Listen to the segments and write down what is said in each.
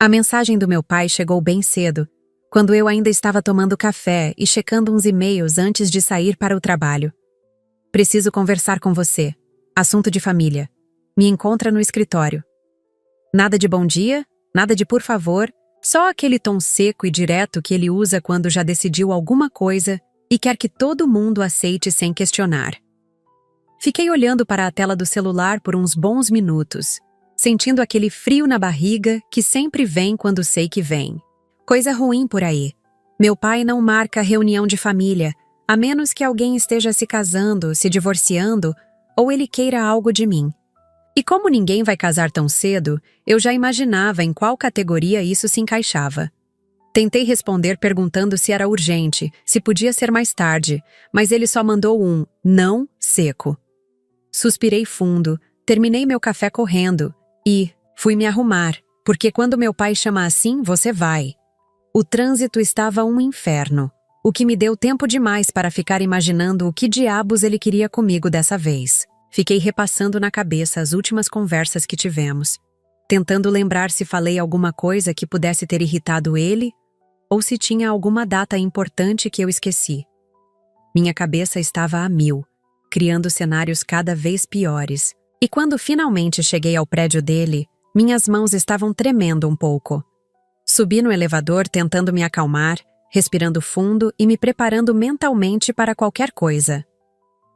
A mensagem do meu pai chegou bem cedo, quando eu ainda estava tomando café e checando uns e-mails antes de sair para o trabalho. Preciso conversar com você. Assunto de família. Me encontra no escritório. Nada de bom dia, nada de por favor, só aquele tom seco e direto que ele usa quando já decidiu alguma coisa e quer que todo mundo aceite sem questionar. Fiquei olhando para a tela do celular por uns bons minutos, sentindo aquele frio na barriga que sempre vem quando sei que vem. Coisa ruim por aí. Meu pai não marca reunião de família, a menos que alguém esteja se casando, se divorciando, ou ele queira algo de mim. E como ninguém vai casar tão cedo, eu já imaginava em qual categoria isso se encaixava. Tentei responder perguntando se era urgente, se podia ser mais tarde, mas ele só mandou um não seco. Suspirei fundo, terminei meu café correndo e fui me arrumar, porque quando meu pai chama assim, você vai. O trânsito estava um inferno, o que me deu tempo demais para ficar imaginando o que diabos ele queria comigo dessa vez. Fiquei repassando na cabeça as últimas conversas que tivemos, tentando lembrar se falei alguma coisa que pudesse ter irritado ele ou se tinha alguma data importante que eu esqueci. Minha cabeça estava a mil, criando cenários cada vez piores. E quando finalmente cheguei ao prédio dele, minhas mãos estavam tremendo um pouco. Subi no elevador tentando me acalmar, respirando fundo e me preparando mentalmente para qualquer coisa.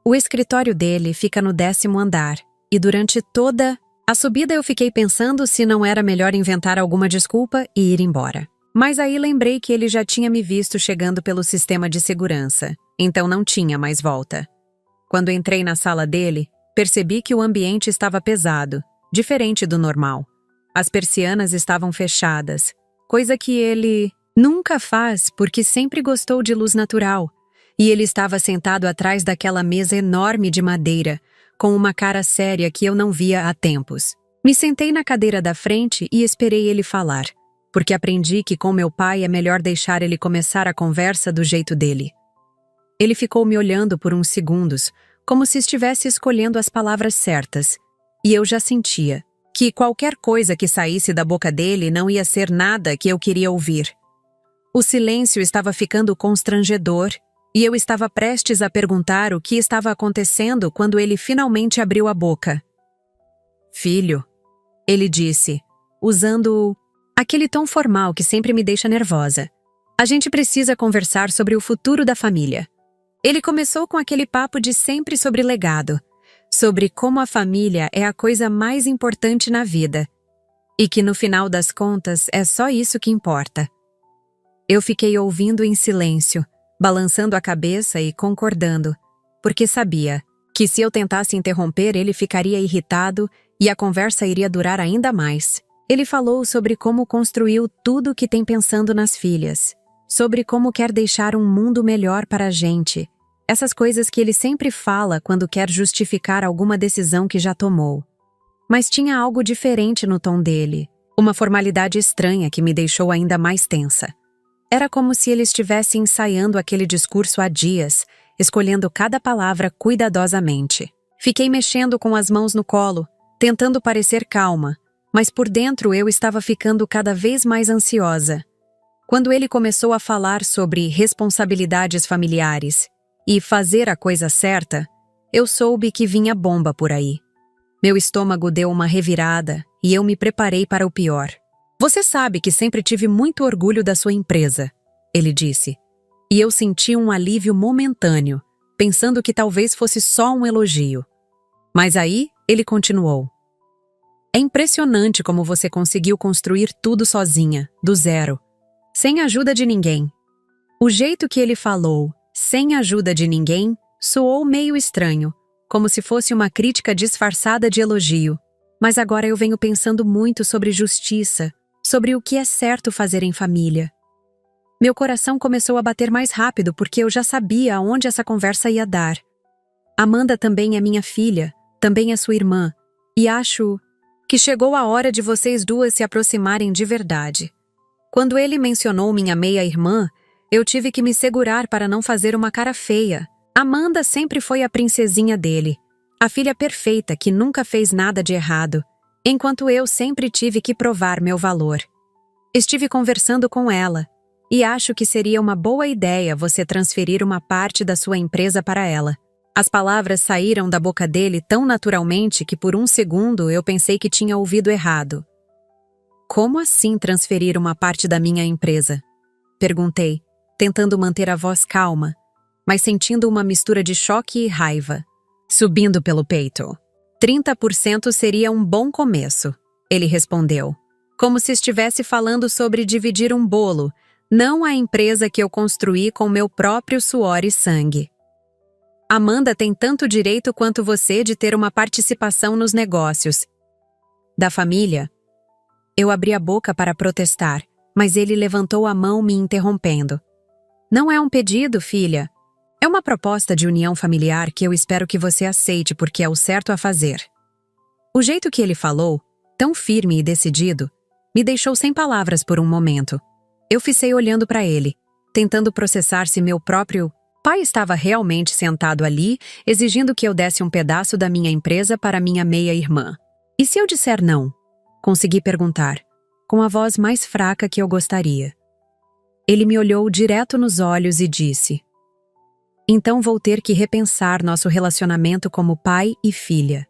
O escritório dele fica no 10º andar, e durante toda a subida eu fiquei pensando se não era melhor inventar alguma desculpa e ir embora. Mas aí lembrei que ele já tinha me visto chegando pelo sistema de segurança, então não tinha mais volta. Quando entrei na sala dele, percebi que o ambiente estava pesado, diferente do normal. As persianas estavam fechadas, coisa que ele nunca faz porque sempre gostou de luz natural. E ele estava sentado atrás daquela mesa enorme de madeira, com uma cara séria que eu não via há tempos. Me sentei na cadeira da frente e esperei ele falar, porque aprendi que com meu pai é melhor deixar ele começar a conversa do jeito dele. Ele ficou me olhando por uns segundos, como se estivesse escolhendo as palavras certas, e eu já sentia que qualquer coisa que saísse da boca dele não ia ser nada que eu queria ouvir. O silêncio estava ficando constrangedor, e eu estava prestes a perguntar o que estava acontecendo quando ele finalmente abriu a boca. "Filho", ele disse, usando aquele tom formal que sempre me deixa nervosa. "A gente precisa conversar sobre o futuro da família." Ele começou com aquele papo de sempre sobre legado, sobre como a família é a coisa mais importante na vida, e que no final das contas é só isso que importa. Eu fiquei ouvindo em silêncio, balançando a cabeça e concordando, porque sabia que se eu tentasse interromper ele ficaria irritado e a conversa iria durar ainda mais. Ele falou sobre como construiu tudo o que tem pensando nas filhas, sobre como quer deixar um mundo melhor para a gente, essas coisas que ele sempre fala quando quer justificar alguma decisão que já tomou. Mas tinha algo diferente no tom dele, uma formalidade estranha que me deixou ainda mais tensa. Era como se ele estivesse ensaiando aquele discurso há dias, escolhendo cada palavra cuidadosamente. Fiquei mexendo com as mãos no colo, tentando parecer calma, mas por dentro eu estava ficando cada vez mais ansiosa. Quando ele começou a falar sobre responsabilidades familiares e fazer a coisa certa, eu soube que vinha bomba por aí. Meu estômago deu uma revirada e eu me preparei para o pior. "Você sabe que sempre tive muito orgulho da sua empresa", ele disse. E eu senti um alívio momentâneo, pensando que talvez fosse só um elogio. Mas aí ele continuou. "É impressionante como você conseguiu construir tudo sozinha, do zero, sem ajuda de ninguém." O jeito que ele falou, "sem ajuda de ninguém", soou meio estranho, como se fosse uma crítica disfarçada de elogio. Mas agora eu venho pensando muito sobre justiça, sobre o que é certo fazer em família. Meu coração começou a bater mais rápido porque eu já sabia aonde essa conversa ia dar. Amanda também é minha filha, também é sua irmã, e acho que chegou a hora de vocês duas se aproximarem de verdade. Quando ele mencionou minha meia-irmã, eu tive que me segurar para não fazer uma cara feia. Amanda sempre foi a princesinha dele, a filha perfeita que nunca fez nada de errado, enquanto eu sempre tive que provar meu valor. Estive conversando com ela e acho que seria uma boa ideia você transferir uma parte da sua empresa para ela. As palavras saíram da boca dele tão naturalmente que por um segundo eu pensei que tinha ouvido errado. Como assim transferir uma parte da minha empresa? Perguntei, tentando manter a voz calma, mas sentindo uma mistura de choque e raiva, subindo pelo peito. 30% seria um bom começo, ele respondeu, como se estivesse falando sobre dividir um bolo, não a empresa que eu construí com meu próprio suor e sangue. Amanda tem tanto direito quanto você de ter uma participação nos negócios da família. Eu abri a boca para protestar, mas ele levantou a mão me interrompendo. Não é um pedido, filha. É uma proposta de união familiar que eu espero que você aceite porque é o certo a fazer. O jeito que ele falou, tão firme e decidido, me deixou sem palavras por um momento. Eu fiquei olhando para ele, tentando processar se meu próprio pai estava realmente sentado ali, exigindo que eu desse um pedaço da minha empresa para minha meia-irmã. E se eu disser não? Consegui perguntar, com a voz mais fraca que eu gostaria. Ele me olhou direto nos olhos e disse: então vou ter que repensar nosso relacionamento como pai e filha.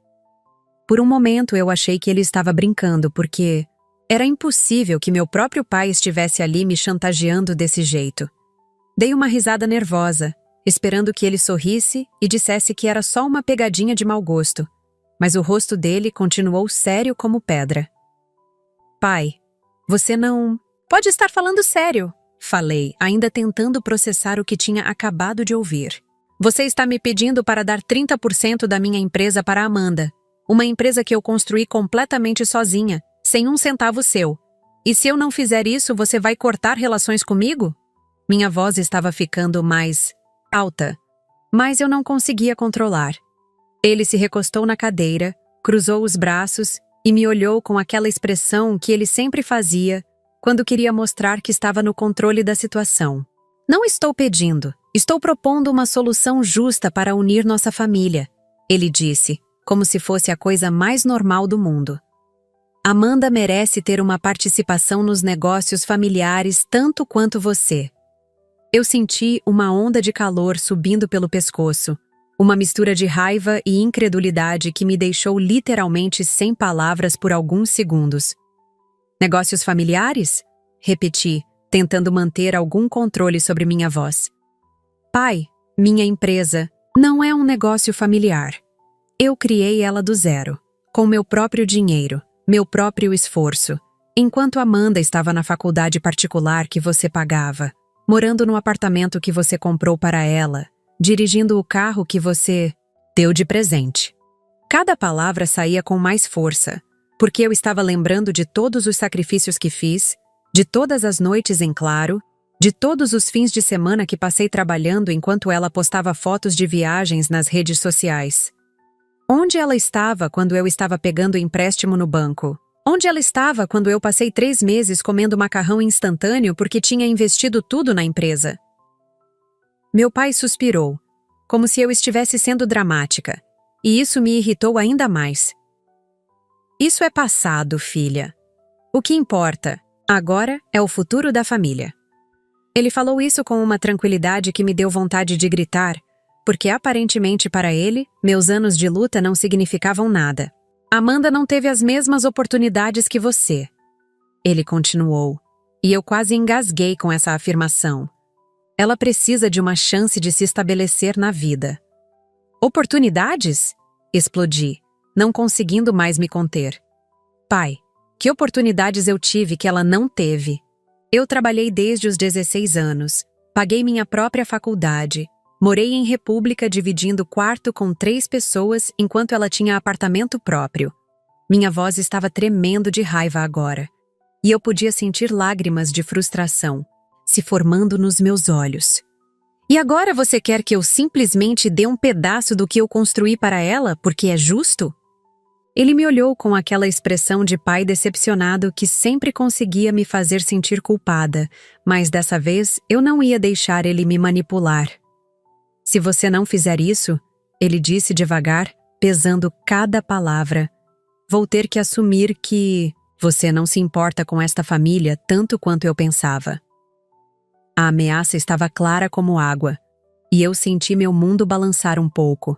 Por um momento eu achei que ele estava brincando, porque era impossível que meu próprio pai estivesse ali me chantageando desse jeito. Dei uma risada nervosa, esperando que ele sorrisse e dissesse que era só uma pegadinha de mau gosto, mas o rosto dele continuou sério como pedra. Pai, você não... Pode estar falando sério, falei, ainda tentando processar o que tinha acabado de ouvir. Você está me pedindo para dar 30% da minha empresa para a Amanda, uma empresa que eu construí completamente sozinha, sem um centavo seu. E se eu não fizer isso, você vai cortar relações comigo? Minha voz estava ficando mais alta, mas eu não conseguia controlar. Ele se recostou na cadeira, cruzou os braços e me olhou com aquela expressão que ele sempre fazia quando queria mostrar que estava no controle da situação. Não estou pedindo, estou propondo uma solução justa para unir nossa família, ele disse, como se fosse a coisa mais normal do mundo. Amanda merece ter uma participação nos negócios familiares tanto quanto você. Eu senti uma onda de calor subindo pelo pescoço, uma mistura de raiva e incredulidade que me deixou literalmente sem palavras por alguns segundos. Negócios familiares? Repeti, tentando manter algum controle sobre minha voz. Pai, minha empresa não é um negócio familiar. Eu criei ela do zero, com meu próprio dinheiro, meu próprio esforço, enquanto Amanda estava na faculdade particular que você pagava, morando no apartamento que você comprou para ela, dirigindo o carro que você deu de presente. Cada palavra saía com mais força, porque eu estava lembrando de todos os sacrifícios que fiz, de todas as noites em claro, de todos os fins de semana que passei trabalhando enquanto ela postava fotos de viagens nas redes sociais. Onde ela estava quando eu estava pegando empréstimo no banco? Onde ela estava quando eu passei 3 meses comendo macarrão instantâneo porque tinha investido tudo na empresa? Meu pai suspirou, como se eu estivesse sendo dramática, e isso me irritou ainda mais. Isso é passado, filha. O que importa, agora, é o futuro da família. Ele falou isso com uma tranquilidade que me deu vontade de gritar, porque aparentemente para ele, meus anos de luta não significavam nada. Amanda não teve as mesmas oportunidades que você. Ele continuou, e eu quase engasguei com essa afirmação. Ela precisa de uma chance de se estabelecer na vida. Oportunidades? Explodi, não conseguindo mais me conter. Pai, que oportunidades eu tive que ela não teve? Eu trabalhei desde os 16 anos, paguei minha própria faculdade, morei em república dividindo quarto com 3 pessoas enquanto ela tinha apartamento próprio. Minha voz estava tremendo de raiva agora, e eu podia sentir lágrimas de frustração se formando nos meus olhos. E agora você quer que eu simplesmente dê um pedaço do que eu construí para ela porque é justo? Ele me olhou com aquela expressão de pai decepcionado que sempre conseguia me fazer sentir culpada, mas dessa vez eu não ia deixar ele me manipular. Se você não fizer isso, ele disse devagar, pesando cada palavra, vou ter que assumir que Você não se importa com esta família tanto quanto eu pensava. A ameaça estava clara como água, e eu senti meu mundo balançar um pouco.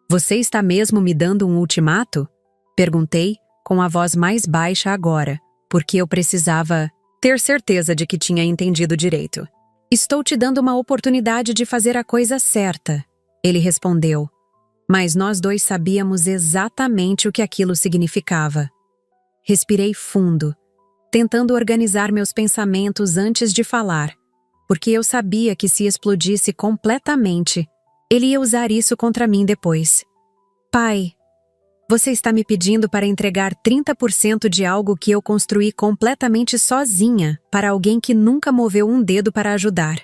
Você está mesmo me dando um ultimato? Perguntei, com a voz mais baixa agora, porque eu precisava ter certeza de que tinha entendido direito. Estou te dando uma oportunidade de fazer a coisa certa, ele respondeu. Mas nós dois sabíamos exatamente o que aquilo significava. Respirei fundo, tentando organizar meus pensamentos antes de falar, porque eu sabia que se explodisse completamente, ele ia usar isso contra mim depois. Pai, você está me pedindo para entregar 30% de algo que eu construí completamente sozinha para alguém que nunca moveu um dedo para ajudar.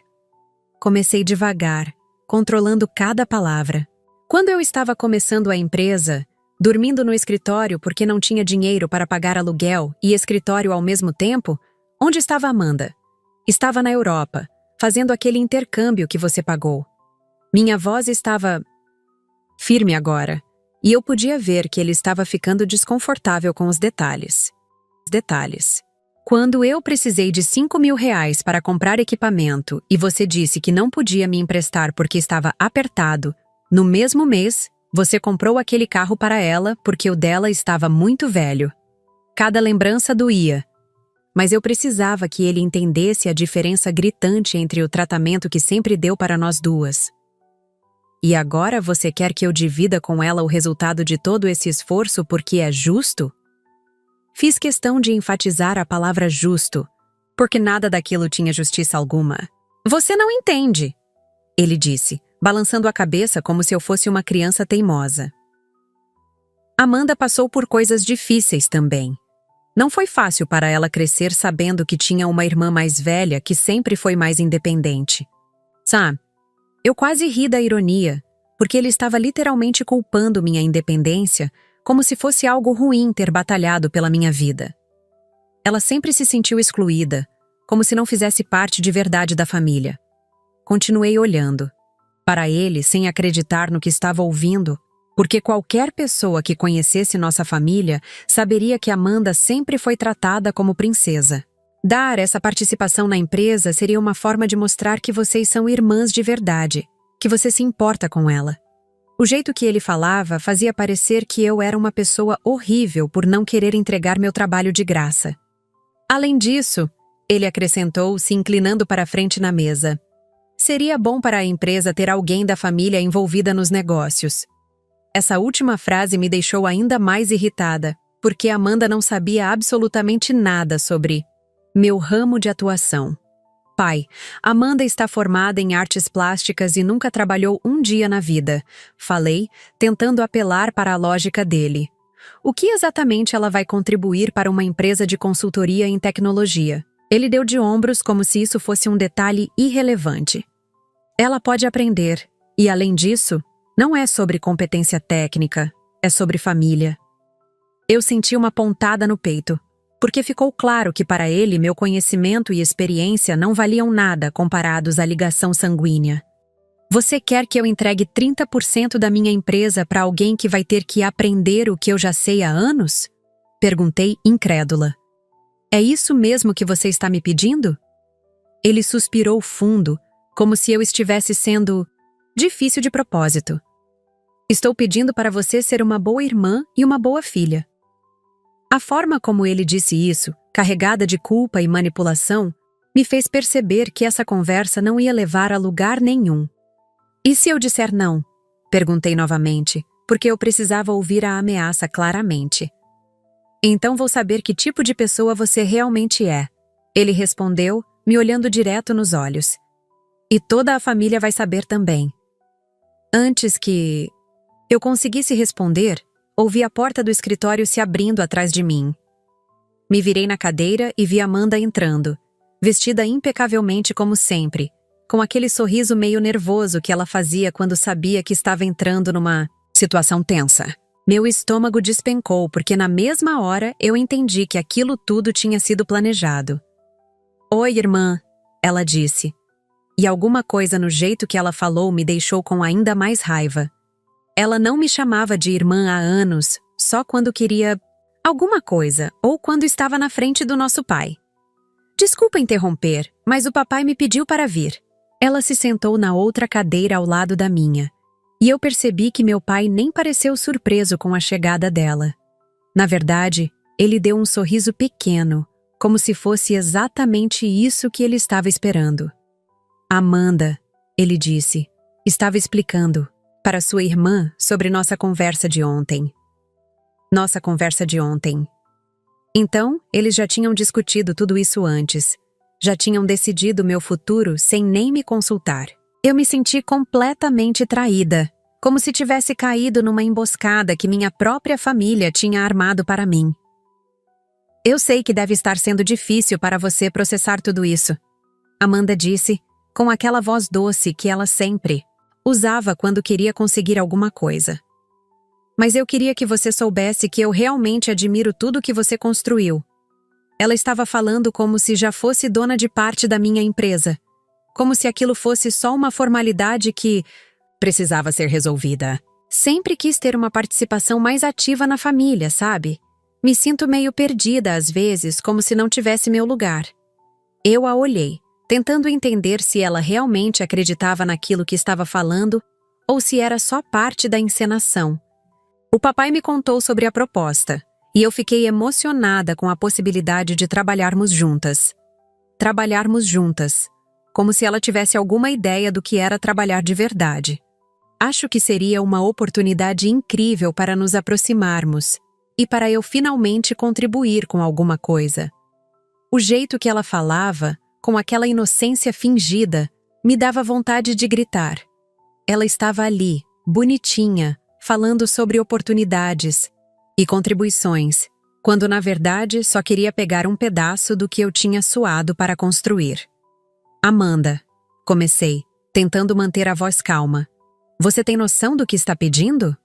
Comecei devagar, controlando cada palavra. Quando eu estava começando a empresa, dormindo no escritório porque não tinha dinheiro para pagar aluguel e escritório ao mesmo tempo, onde estava Amanda? Estava na Europa, fazendo aquele intercâmbio que você pagou. Minha voz estava firme agora, e eu podia ver que ele estava ficando desconfortável com os detalhes. Quando eu precisei de R$ 5.000 para comprar equipamento e você disse que não podia me emprestar porque estava apertado, no mesmo mês, você comprou aquele carro para ela porque o dela estava muito velho. Cada lembrança doía. Mas eu precisava que ele entendesse a diferença gritante entre o tratamento que sempre deu para nós duas. E agora você quer que eu divida com ela o resultado de todo esse esforço porque é justo? Fiz questão de enfatizar a palavra justo, porque nada daquilo tinha justiça alguma. Você não entende, ele disse, balançando a cabeça como se eu fosse uma criança teimosa. Amanda passou por coisas difíceis também. Não foi fácil para ela crescer sabendo que tinha uma irmã mais velha que sempre foi mais independente. Sabe? Eu quase ri da ironia, porque ele estava literalmente culpando minha independência como se fosse algo ruim ter batalhado pela minha vida. Ela sempre se sentiu excluída, como se não fizesse parte de verdade da família. Continuei olhando para ele sem acreditar no que estava ouvindo, porque qualquer pessoa que conhecesse nossa família saberia que Amanda sempre foi tratada como princesa. Dar essa participação na empresa seria uma forma de mostrar que vocês são irmãs de verdade, que você se importa com ela. O jeito que ele falava fazia parecer que eu era uma pessoa horrível por não querer entregar meu trabalho de graça. Além disso, ele acrescentou, se inclinando para a frente na mesa, seria bom para a empresa ter alguém da família envolvida nos negócios. Essa última frase me deixou ainda mais irritada, porque Amanda não sabia absolutamente nada sobre meu ramo de atuação. Pai, Amanda está formada em artes plásticas e nunca trabalhou um dia na vida. Falei, tentando apelar para a lógica dele. O que exatamente ela vai contribuir para uma empresa de consultoria em tecnologia? Ele deu de ombros como se isso fosse um detalhe irrelevante. Ela pode aprender, e além disso, não é sobre competência técnica, é sobre família. Eu senti uma pontada no peito, porque ficou claro que para ele meu conhecimento e experiência não valiam nada comparados à ligação sanguínea. Você quer que eu entregue 30% da minha empresa para alguém que vai ter que aprender o que eu já sei há anos? Perguntei incrédula. É isso mesmo que você está me pedindo? Ele suspirou fundo, como se eu estivesse sendo difícil de propósito. Estou pedindo para você ser uma boa irmã e uma boa filha. A forma como ele disse isso, carregada de culpa e manipulação, me fez perceber que essa conversa não ia levar a lugar nenhum. E se eu disser não? Perguntei novamente, porque eu precisava ouvir a ameaça claramente. Então vou saber que tipo de pessoa você realmente é. Ele respondeu, me olhando direto nos olhos. E toda a família vai saber também. Antes que eu conseguisse responder, ouvi a porta do escritório se abrindo atrás de mim. Me virei na cadeira e vi Amanda entrando, vestida impecavelmente como sempre, com aquele sorriso meio nervoso que ela fazia quando sabia que estava entrando numa situação tensa. Meu estômago despencou porque na mesma hora eu entendi que aquilo tudo tinha sido planejado. Oi, irmã, ela disse. E alguma coisa no jeito que ela falou me deixou com ainda mais raiva. Ela não me chamava de irmã há anos, só quando queria Alguma coisa, ou quando estava na frente do nosso pai. Desculpa interromper, mas o papai me pediu para vir. Ela se sentou na outra cadeira ao lado da minha, e eu percebi que meu pai nem pareceu surpreso com a chegada dela. Na verdade, ele deu um sorriso pequeno, como se fosse exatamente isso que ele estava esperando. Amanda, ele disse, estava explicando para sua irmã sobre nossa conversa de ontem. Nossa conversa de ontem. Então, eles já tinham discutido tudo isso antes. Já tinham decidido meu futuro sem nem me consultar. Eu me senti completamente traída, como se tivesse caído numa emboscada que minha própria família tinha armado para mim. Eu sei que deve estar sendo difícil para você processar tudo isso, Amanda disse, com aquela voz doce que ela sempre usava quando queria conseguir alguma coisa. Mas eu queria que você soubesse que eu realmente admiro tudo que você construiu. Ela estava falando como se já fosse dona de parte da minha empresa. Como se aquilo fosse só uma formalidade que precisava ser resolvida. Sempre quis ter uma participação mais ativa na família, sabe? Me sinto meio perdida às vezes, como se não tivesse meu lugar. Eu a olhei, tentando entender se ela realmente acreditava naquilo que estava falando ou se era só parte da encenação. O papai me contou sobre a proposta, e eu fiquei emocionada com a possibilidade de trabalharmos juntas. Trabalharmos juntas, como se ela tivesse alguma ideia do que era trabalhar de verdade. Acho que seria uma oportunidade incrível para nos aproximarmos e para eu finalmente contribuir com alguma coisa. O jeito que ela falava, com aquela inocência fingida, me dava vontade de gritar. Ela estava ali, bonitinha, falando sobre oportunidades e contribuições, quando na verdade só queria pegar um pedaço do que eu tinha suado para construir. Amanda, comecei, tentando manter a voz calma. Você tem noção do que está pedindo?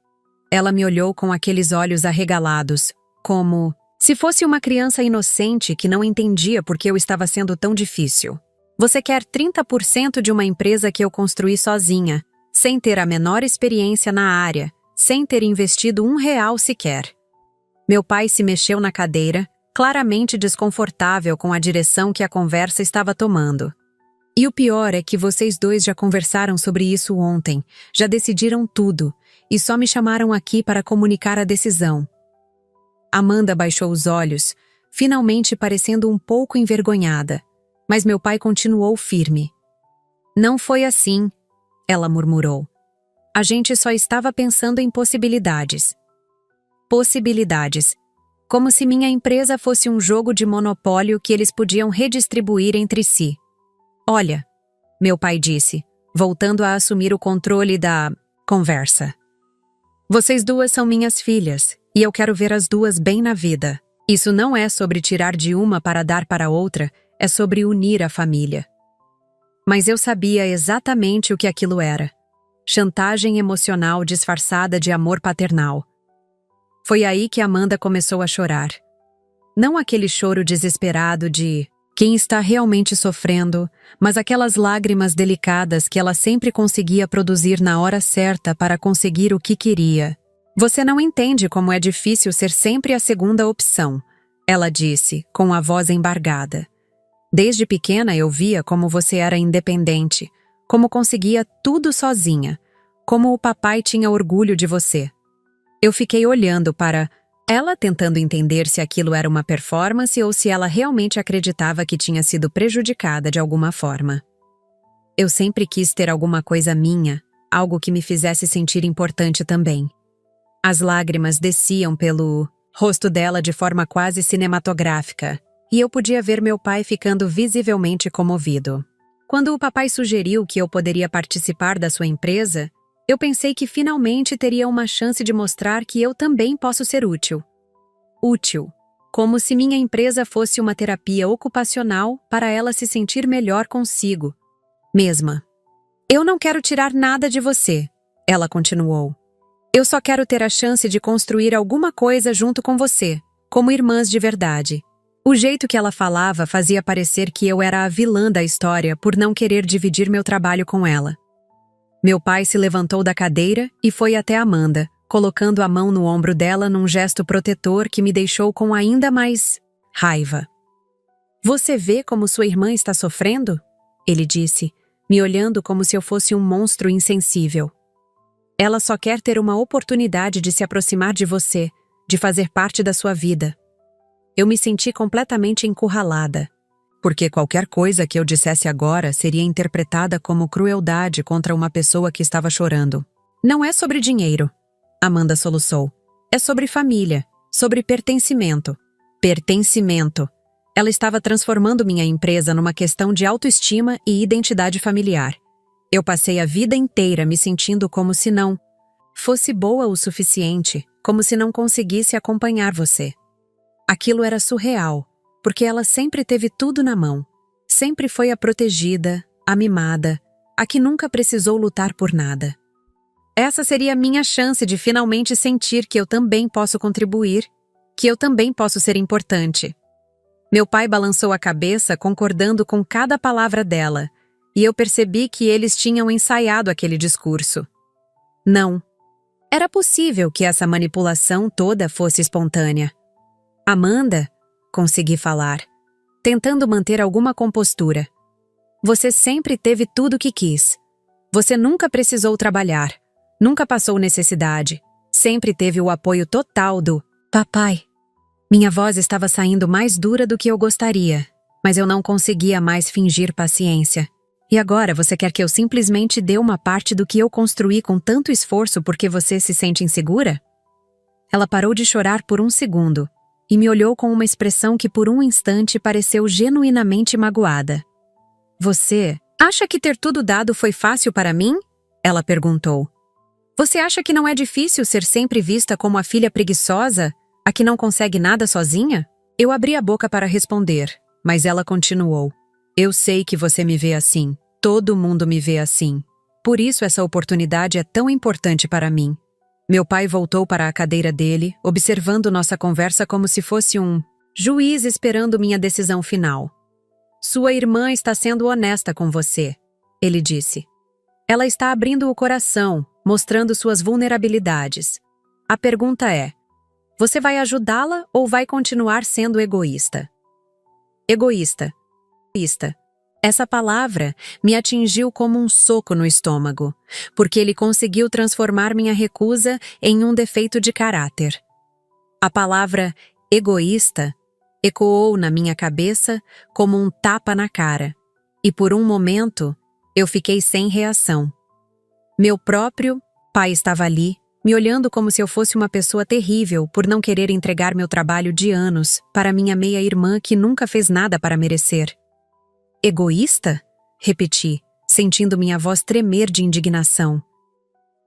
Ela me olhou com aqueles olhos arregalados, como se fosse uma criança inocente que não entendia por que eu estava sendo tão difícil. Você quer 30% de uma empresa que eu construí sozinha, sem ter a menor experiência na área, sem ter investido R$1 sequer. Meu pai se mexeu na cadeira, claramente desconfortável com a direção que a conversa estava tomando. E o pior é que vocês dois já conversaram sobre isso ontem, já decidiram tudo, e só me chamaram aqui para comunicar a decisão. Amanda baixou os olhos, finalmente parecendo um pouco envergonhada, mas meu pai continuou firme. Não foi assim, ela murmurou. A gente só estava pensando em possibilidades. Possibilidades. Como se minha empresa fosse um jogo de monopólio que eles podiam redistribuir entre si. Olha, meu pai disse, voltando a assumir o controle da conversa. Vocês duas são minhas filhas, e eu quero ver as duas bem na vida. Isso não é sobre tirar de uma para dar para outra, é sobre unir a família. Mas eu sabia exatamente o que aquilo era. Chantagem emocional disfarçada de amor paternal. Foi aí que Amanda começou a chorar. Não aquele choro desesperado de quem está realmente sofrendo, mas aquelas lágrimas delicadas que ela sempre conseguia produzir na hora certa para conseguir o que queria. Você não entende como é difícil ser sempre a segunda opção, ela disse, com a voz embargada. Desde pequena eu via como você era independente, como conseguia tudo sozinha, como o papai tinha orgulho de você. Eu fiquei olhando para ela, tentando entender se aquilo era uma performance ou se ela realmente acreditava que tinha sido prejudicada de alguma forma. Eu sempre quis ter alguma coisa minha, algo que me fizesse sentir importante também. As lágrimas desciam pelo rosto dela de forma quase cinematográfica, e eu podia ver meu pai ficando visivelmente comovido. Quando o papai sugeriu que eu poderia participar da sua empresa, eu pensei que finalmente teria uma chance de mostrar que eu também posso ser útil. Útil, como se minha empresa fosse uma terapia ocupacional para ela se sentir melhor consigo mesma. Eu não quero tirar nada de você, ela continuou. Eu só quero ter a chance de construir alguma coisa junto com você, como irmãs de verdade. O jeito que ela falava fazia parecer que eu era a vilã da história por não querer dividir meu trabalho com ela. Meu pai se levantou da cadeira e foi até Amanda, colocando a mão no ombro dela num gesto protetor que me deixou com ainda mais raiva. Você vê como sua irmã está sofrendo? Ele disse, me olhando como se eu fosse um monstro insensível. Ela só quer ter uma oportunidade de se aproximar de você, de fazer parte da sua vida. Eu me senti completamente encurralada, porque qualquer coisa que eu dissesse agora seria interpretada como crueldade contra uma pessoa que estava chorando. Não é sobre dinheiro, Amanda soluçou. É sobre família, sobre pertencimento. Pertencimento. Ela estava transformando minha empresa numa questão de autoestima e identidade familiar. Eu passei a vida inteira me sentindo como se não fosse boa o suficiente, como se não conseguisse acompanhar você. Aquilo era surreal, porque ela sempre teve tudo na mão. Sempre foi a protegida, a mimada, a que nunca precisou lutar por nada. Essa seria a minha chance de finalmente sentir que eu também posso contribuir, que eu também posso ser importante. Meu pai balançou a cabeça, concordando com cada palavra dela, e eu percebi que eles tinham ensaiado aquele discurso. Não. Era possível que essa manipulação toda fosse espontânea. Amanda, consegui falar, tentando manter alguma compostura. Você sempre teve tudo o que quis. Você nunca precisou trabalhar, nunca passou necessidade, sempre teve o apoio total do papai. Minha voz estava saindo mais dura do que eu gostaria, mas eu não conseguia mais fingir paciência. E agora você quer que eu simplesmente dê uma parte do que eu construí com tanto esforço porque você se sente insegura? Ela parou de chorar por um segundo e me olhou com uma expressão que por um instante pareceu genuinamente magoada. Você acha que ter tudo dado foi fácil para mim? Ela perguntou. Você acha que não é difícil ser sempre vista como a filha preguiçosa, a que não consegue nada sozinha? Eu abri a boca para responder, mas ela continuou. Eu sei que você me vê assim. Todo mundo me vê assim. Por isso essa oportunidade é tão importante para mim. Meu pai voltou para a cadeira dele, observando nossa conversa como se fosse um juiz esperando minha decisão final. Sua irmã está sendo honesta com você, ele disse. Ela está abrindo o coração, mostrando suas vulnerabilidades. A pergunta é: você vai ajudá-la ou vai continuar sendo egoísta? Egoísta. Essa palavra me atingiu como um soco no estômago, porque ele conseguiu transformar minha recusa em um defeito de caráter. A palavra egoísta ecoou na minha cabeça como um tapa na cara, e por um momento eu fiquei sem reação. Meu próprio pai estava ali, me olhando como se eu fosse uma pessoa terrível por não querer entregar meu trabalho de anos para minha meia-irmã que nunca fez nada para merecer. Egoísta? Repeti, sentindo minha voz tremer de indignação.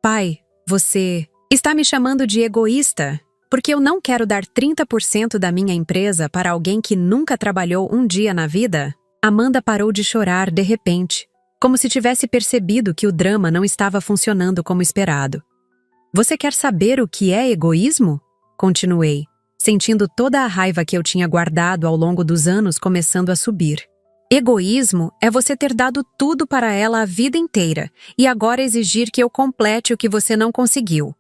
Pai, você está me chamando de egoísta porque eu não quero dar 30% da minha empresa para alguém que nunca trabalhou um dia na vida? Amanda parou de chorar de repente, como se tivesse percebido que o drama não estava funcionando como esperado. Você quer saber o que é egoísmo? Continuei, sentindo toda a raiva que eu tinha guardado ao longo dos anos começando a subir. Egoísmo é você ter dado tudo para ela a vida inteira e agora exigir que eu complete o que você não conseguiu.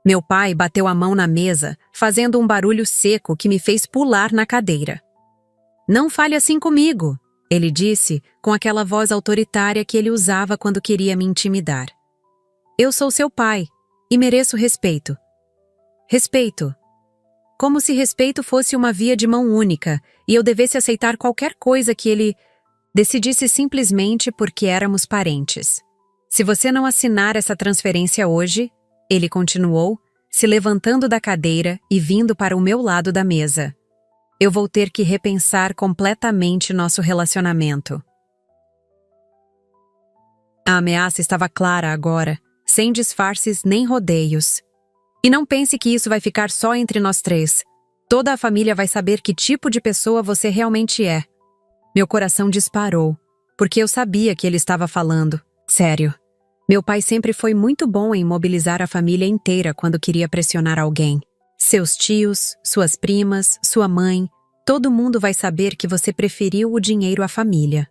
Meu pai bateu a mão na mesa, fazendo um barulho seco que me fez pular na cadeira. Não fale assim comigo, ele disse com aquela voz autoritária que ele usava quando queria me intimidar. Eu sou seu pai e mereço respeito. Respeito. Como se respeito fosse uma via de mão única e eu devesse aceitar qualquer coisa que ele decidisse simplesmente porque éramos parentes. Se você não assinar essa transferência hoje, ele continuou, se levantando da cadeira e vindo para o meu lado da mesa. Eu vou ter que repensar completamente nosso relacionamento. A ameaça estava clara agora, sem disfarces nem rodeios. E não pense que isso vai ficar só entre nós três. Toda a família vai saber que tipo de pessoa você realmente é. Meu coração disparou, porque eu sabia que ele estava falando. Sério. Meu pai sempre foi muito bom em mobilizar a família inteira quando queria pressionar alguém. Seus tios, suas primas, sua mãe, todo mundo vai saber que você preferiu o dinheiro à família.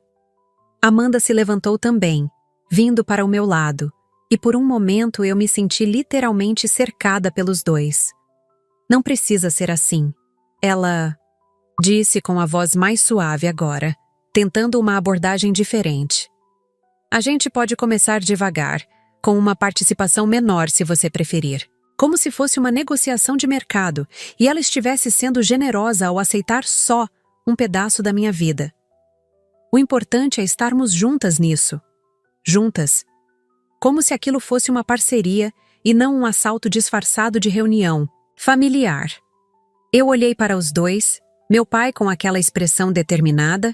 Amanda se levantou também, vindo para o meu lado, e por um momento eu me senti literalmente cercada pelos dois. Não precisa ser assim. Ela disse com a voz mais suave agora, tentando uma abordagem diferente. A gente pode começar devagar, com uma participação menor se você preferir. Como se fosse uma negociação de mercado e ela estivesse sendo generosa ao aceitar só um pedaço da minha vida. O importante é estarmos juntas nisso. Juntas. Como se aquilo fosse uma parceria e não um assalto disfarçado de reunião familiar. Eu olhei para os dois, meu pai com aquela expressão determinada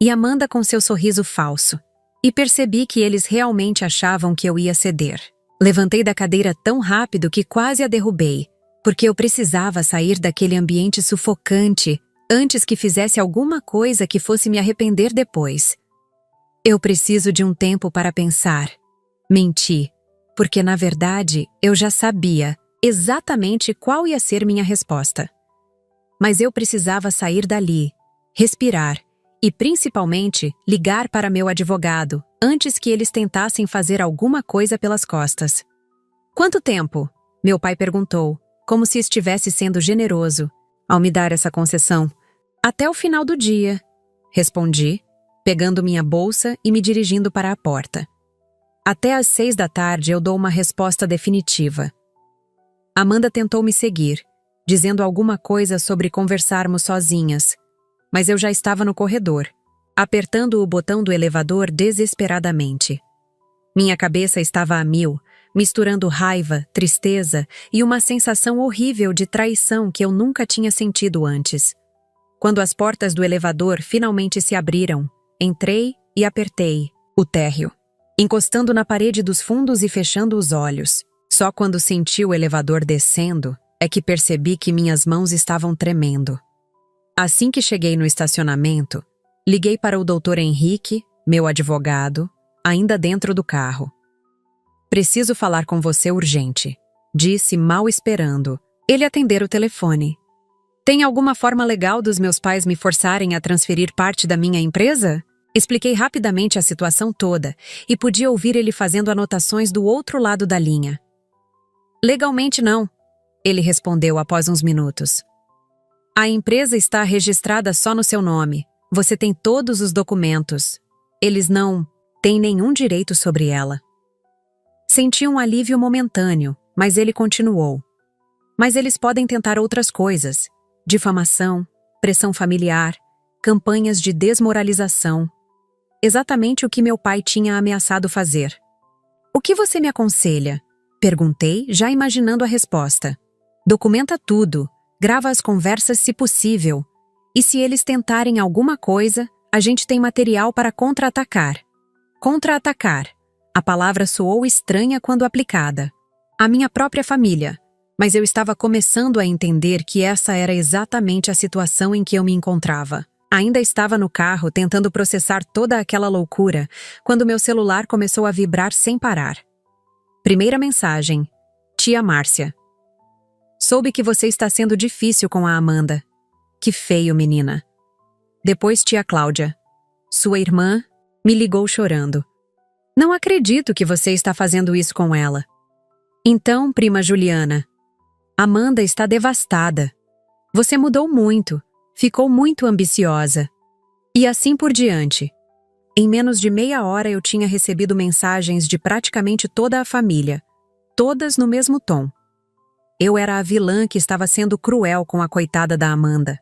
e Amanda com seu sorriso falso, e percebi que eles realmente achavam que eu ia ceder. Levantei da cadeira tão rápido que quase a derrubei, porque eu precisava sair daquele ambiente sufocante antes que fizesse alguma coisa que fosse me arrepender depois. Eu preciso de um tempo para pensar. Menti, porque na verdade eu já sabia exatamente qual ia ser minha resposta. Mas eu precisava sair dali, respirar e, principalmente, ligar para meu advogado antes que eles tentassem fazer alguma coisa pelas costas. Quanto tempo? Meu pai perguntou, como se estivesse sendo generoso ao me dar essa concessão. Até o final do dia, respondi, pegando minha bolsa e me dirigindo para a porta. Até às 6 da tarde eu dou uma resposta definitiva. Amanda tentou me seguir, dizendo alguma coisa sobre conversarmos sozinhas, mas eu já estava no corredor, apertando o botão do elevador desesperadamente. Minha cabeça estava a mil, misturando raiva, tristeza e uma sensação horrível de traição que eu nunca tinha sentido antes. Quando as portas do elevador finalmente se abriram, entrei e apertei o térreo, encostando na parede dos fundos e fechando os olhos. Só quando senti o elevador descendo é que percebi que minhas mãos estavam tremendo. Assim que cheguei no estacionamento, liguei para o Dr. Henrique, meu advogado, ainda dentro do carro. Preciso falar com você urgente, disse mal esperando ele atender o telefone. Tem alguma forma legal dos meus pais me forçarem a transferir parte da minha empresa? Expliquei rapidamente a situação toda e podia ouvir ele fazendo anotações do outro lado da linha. Legalmente não, ele respondeu após uns minutos. A empresa está registrada só no seu nome. Você tem todos os documentos. Eles não têm nenhum direito sobre ela. Senti um alívio momentâneo, mas ele continuou. Mas eles podem tentar outras coisas. Difamação, pressão familiar, campanhas de desmoralização. Exatamente o que meu pai tinha ameaçado fazer. O que você me aconselha? Perguntei, já imaginando a resposta. Documenta tudo, grava as conversas se possível. E se eles tentarem alguma coisa, a gente tem material para contra-atacar. Contra-atacar. A palavra soou estranha quando aplicada. A minha própria família. Mas eu estava começando a entender que essa era exatamente a situação em que eu me encontrava. Ainda estava no carro tentando processar toda aquela loucura, quando meu celular começou a vibrar sem parar. Primeira mensagem. Tia Márcia. Soube que você está sendo difícil com a Amanda. Que feio, menina. Depois tia Cláudia. Sua irmã me ligou chorando. Não acredito que você está fazendo isso com ela. Então, prima Juliana, Amanda está devastada. Você mudou muito, ficou muito ambiciosa. E assim por diante. Em menos de meia hora eu tinha recebido mensagens de praticamente toda a família, todas no mesmo tom. Eu era a vilã que estava sendo cruel com a coitada da Amanda.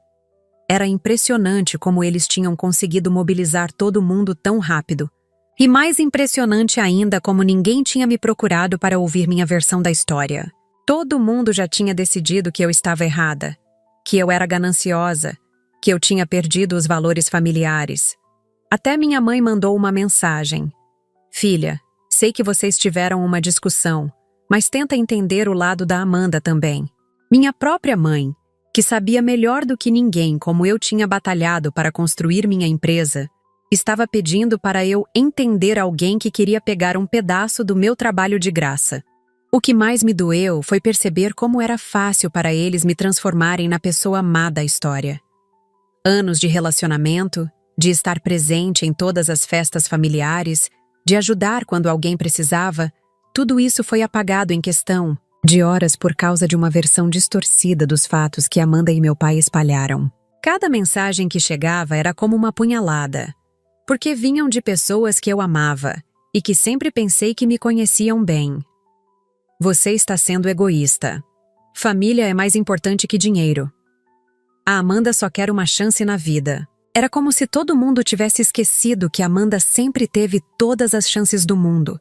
Era impressionante como eles tinham conseguido mobilizar todo mundo tão rápido. E mais impressionante ainda como ninguém tinha me procurado para ouvir minha versão da história. Todo mundo já tinha decidido que eu estava errada, que eu era gananciosa, que eu tinha perdido os valores familiares. Até minha mãe mandou uma mensagem. Filha, sei que vocês tiveram uma discussão, mas tenta entender o lado da Amanda também. Minha própria mãe, que sabia melhor do que ninguém como eu tinha batalhado para construir minha empresa, estava pedindo para eu entender alguém que queria pegar um pedaço do meu trabalho de graça. O que mais me doeu foi perceber como era fácil para eles me transformarem na pessoa má da história. Anos de relacionamento, de estar presente em todas as festas familiares, de ajudar quando alguém precisava, Tudo isso foi apagado em questão de horas por causa de uma versão distorcida dos fatos que Amanda e meu pai espalharam. Cada mensagem que chegava era como uma punhalada, porque vinham de pessoas que eu amava e que sempre pensei que me conheciam bem. Você está sendo egoísta. Família é mais importante que dinheiro. A Amanda só quer uma chance na vida. Era como se todo mundo tivesse esquecido que Amanda sempre teve todas as chances do mundo,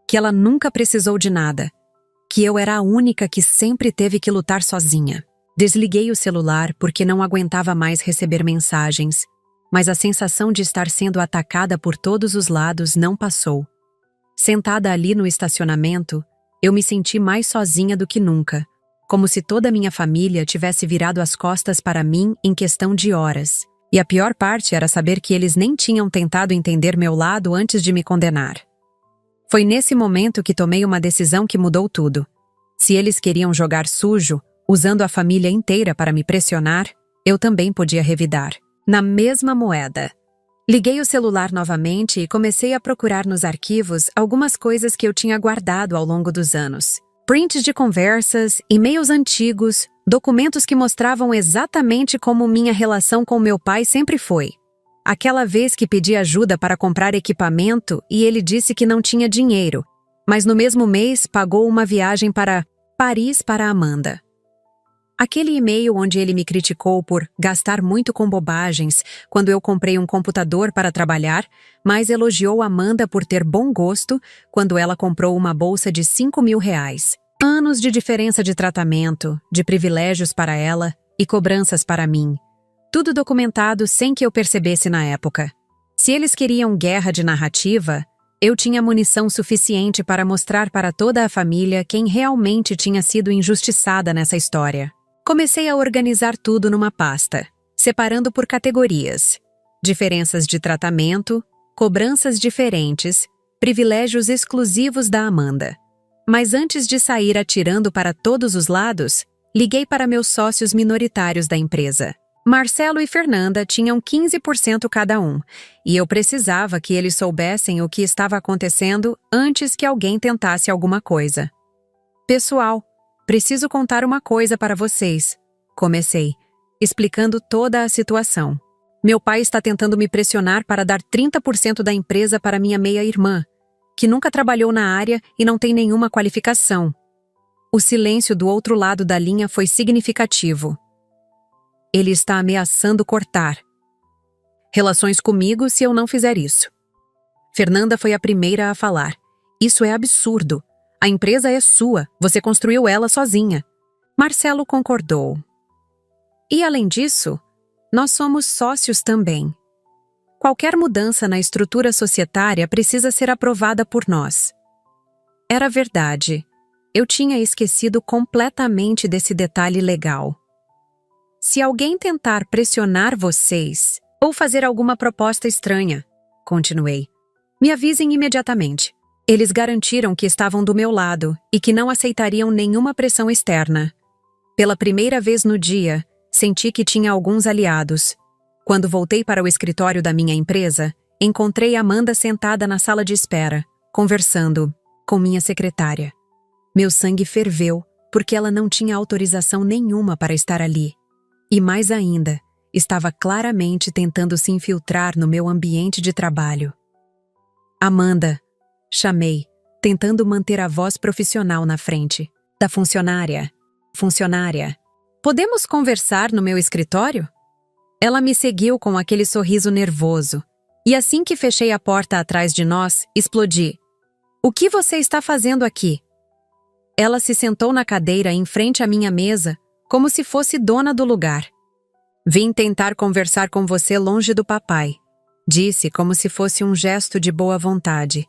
que ela nunca precisou de nada, que eu era a única que sempre teve que lutar sozinha. Desliguei o celular porque não aguentava mais receber mensagens, mas a sensação de estar sendo atacada por todos os lados não passou. Sentada ali no estacionamento, eu me senti mais sozinha do que nunca, como se toda a minha família tivesse virado as costas para mim em questão de horas. E a pior parte era saber que eles nem tinham tentado entender meu lado antes de me condenar. Foi nesse momento que tomei uma decisão que mudou tudo. Se eles queriam jogar sujo, usando a família inteira para me pressionar, eu também podia revidar. Na mesma moeda. Liguei o celular novamente e comecei a procurar nos arquivos algumas coisas que eu tinha guardado ao longo dos anos. Prints de conversas, e-mails antigos, documentos que mostravam exatamente como minha relação com meu pai sempre foi. Aquela vez que pedi ajuda para comprar equipamento e ele disse que não tinha dinheiro, mas no mesmo mês pagou uma viagem para Paris para Amanda. Aquele e-mail onde ele me criticou por gastar muito com bobagens quando eu comprei um computador para trabalhar, mas elogiou Amanda por ter bom gosto quando ela comprou uma bolsa de R$ 5.000. Anos de diferença de tratamento, de privilégios para ela e cobranças para mim. Tudo documentado sem que eu percebesse na época. Se eles queriam guerra de narrativa, eu tinha munição suficiente para mostrar para toda a família quem realmente tinha sido injustiçada nessa história. Comecei a organizar tudo numa pasta, separando por categorias: diferenças de tratamento, cobranças diferentes, privilégios exclusivos da Amanda. Mas antes de sair atirando para todos os lados, liguei para meus sócios minoritários da empresa. Marcelo e Fernanda tinham 15% cada um, e eu precisava que eles soubessem o que estava acontecendo antes que alguém tentasse alguma coisa. Pessoal, preciso contar uma coisa para vocês. Comecei, explicando toda a situação. Meu pai está tentando me pressionar para dar 30% da empresa para minha meia-irmã, que nunca trabalhou na área e não tem nenhuma qualificação. O silêncio do outro lado da linha foi significativo. Ele está ameaçando cortar relações comigo se eu não fizer isso. Fernanda foi a primeira a falar. Isso é absurdo. A empresa é sua, você construiu ela sozinha. Marcelo concordou. E além disso, nós somos sócios também. Qualquer mudança na estrutura societária precisa ser aprovada por nós. Era verdade. Eu tinha esquecido completamente desse detalhe legal. Se alguém tentar pressionar vocês ou fazer alguma proposta estranha, continuei, me avisem imediatamente. Eles garantiram que estavam do meu lado e que não aceitariam nenhuma pressão externa. Pela primeira vez no dia, senti que tinha alguns aliados. Quando voltei para o escritório da minha empresa, encontrei Amanda sentada na sala de espera, conversando com minha secretária. Meu sangue ferveu porque ela não tinha autorização nenhuma para estar ali. E mais ainda, estava claramente tentando se infiltrar no meu ambiente de trabalho. Amanda, chamei, tentando manter a voz profissional na frente. Da funcionária. Funcionária. Podemos conversar no meu escritório? Ela me seguiu com aquele sorriso nervoso. E assim que fechei a porta atrás de nós, explodi. O que você está fazendo aqui? Ela se sentou na cadeira em frente à minha mesa, como se fosse dona do lugar. Vim tentar conversar com você longe do papai, disse como se fosse um gesto de boa vontade.